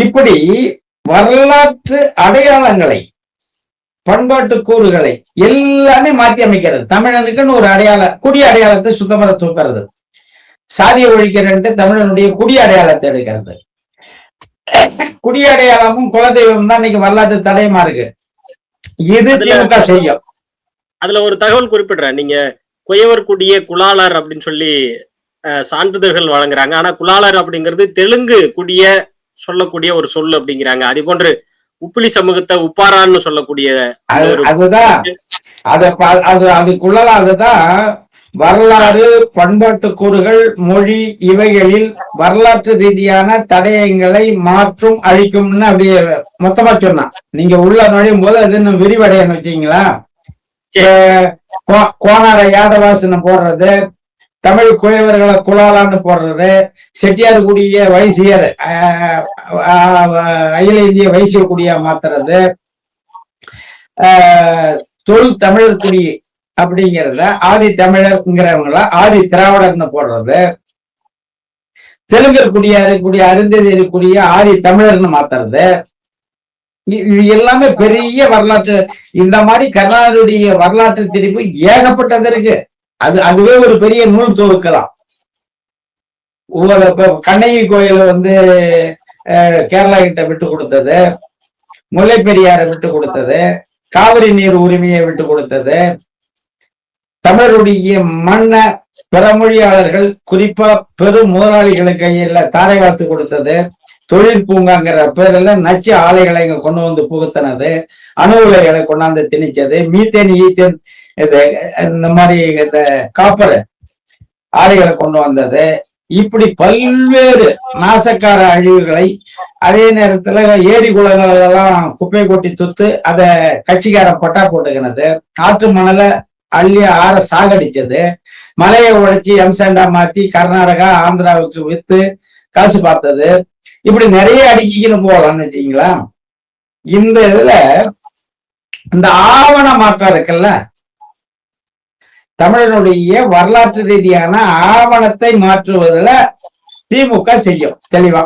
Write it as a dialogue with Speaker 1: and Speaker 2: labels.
Speaker 1: இப்படி வரலாற்று அடையாளங்களை, பண்பாட்டு கூறுகளை எல்லாமே மாற்றி அமைக்கிறது. தமிழனுக்குன்னு ஒரு குடி அடையாளத்தை சுத்தமர தூக்கிறது. சாதிய ஒழிக்கிறன்ட்டு தமிழனுடைய குடி அடையாளத்தை எடுக்கிறது. குடி அடையாளமும் குலதெய்வம் தான் இன்னைக்கு வரலாற்று தடயமா இருக்கு. இது திமுக செய்யும்.
Speaker 2: அதுல ஒரு தகவல் குறிப்பிடுறேன். நீங்க குயவர் குடிய குலாளர் அப்படின்னு சொல்லி சான்றிதழ்கள் வழங்குறாங்க. ஆனா குலாளர் அப்படிங்கிறது தெலுங்கு குடிய சொல்லக்கூடிய ஒரு சொல் அப்படிங்கிறாங்க. அதே போன்று உப்பிலி சமூகத்தை உப்பாரான்னு சொல்லக்கூடிய
Speaker 1: அதுதான் அதுதான் வரலாறு, பண்பாட்டு கூறுகள், மொழி இவைகளில் வரலாற்று ரீதியான தடயங்களை மாற்றும், அழிக்கும்னு அப்படியே மொத்தமா சொன்னா. நீங்க உள்ள நுழையும் போது அது இன்னும் விரிவடையன்னு வச்சீங்களா? கோனார யாதவாசனை போடுறது, தமிழ் குயவர்களை குலாலான்னு போடுறது, செட்டியார்குடிய வைசியர் அகில இந்திய வைசிய குடியா மாத்துறது, தொல் தமிழர் குடி அப்படிங்கிறத ஆதி தமிழர்ங்கிறவங்கள ஆதி திராவிடர்னு போடுறது, தெலுங்கர் குடியா இருக்கக்கூடிய அருந்ததி இருக்கக்கூடிய ஆதி தமிழர்னு மாத்துறது, இது எல்லாமே பெரிய வரலாற்று. இந்த மாதிரி கர்நாடனுடைய வரலாற்று திரிப்பு ஏகப்பட்டது இருக்கு. அதுவே ஒரு பெரிய நூல் தொகுக்கலாம். கண்ணகி கோயில் கேரளா கிட்ட விட்டு கொடுத்தது, முல்லை பெரியாரை விட்டு கொடுத்தது, காவிரி நீர் உரிமையை விட்டு கொடுத்தது, தமிழருடைய மண்ண பிறமொழியாளர்கள் குறிப்பா பெரும் முதலாளிகளுக்கு கையில தாரை வார்த்து கொடுத்தது, தொழில் பூங்காங்கிற பேர்ல நச்சு ஆலைகளை இங்க கொண்டு வந்து புகுத்தினது, அணு உலைகளை கொண்டாந்து திணிச்சது, மீத்தேன் ஈத்தேன் இந்த மாதிரி இந்த காப்பர் ஆலைகளை கொண்டு வந்தது. இப்படி பல்வேறு நாசக்கார அழிவுகளை, அதே நேரத்துல ஏரி குளங்கள் எல்லாம் குப்பை கொட்டி துத்து அதை கட்சிக்கார பட்டா போட்டுக்கினது, ஆற்று மணலை அள்ளி ஆற சாகடிச்சது, மலையை உடைச்சி எம்சாண்டா மாத்தி கர்நாடகா ஆந்திராவுக்கு வித்து காசு பார்த்தது, இப்படி நிறைய அடுக்கின்னு போகலாம்னு வச்சீங்களா. இந்த இதுல இந்த ஆவண மாற்றம் இருக்குல்ல, தமிழனுடைய வரலாற்று ரீதியான ஆவணத்தை மாற்றுவதில் திமுக செய்யும் தெளிவா.